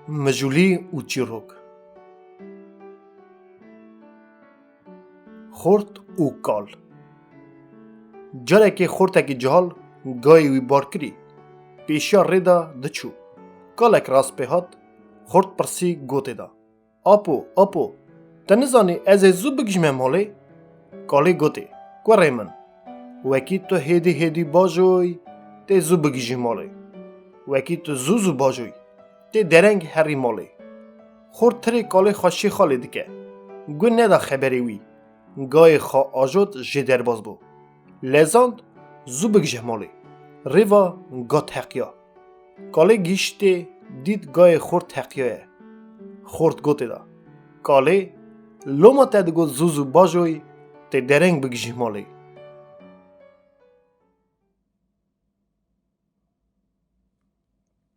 مجولی و چیروک خورد و کال جره که خورتکی جهال گای وی بار کری پیشیا ریدا دچو کالک راست پیهات خورد پرسی گوته دا آپو تنزانی از زو بگجمه مالی کالی گوته کوره من وکی تو هیدی باجوی تی زو بگجی مالی وکی تو زو باجوی تی درنگ هری مالی خورد تری کالی خوشی خالی دکه گو ندا خبری وی گای خوا آجود جدر باز بو لزاند زو بگجه مالی ریوا گات حقیا کالی گیشتی دید گای خورد حقیاه خورد گوته دا کالی لوما تدگو زوزو باجوی تی درنگ بگجی مالی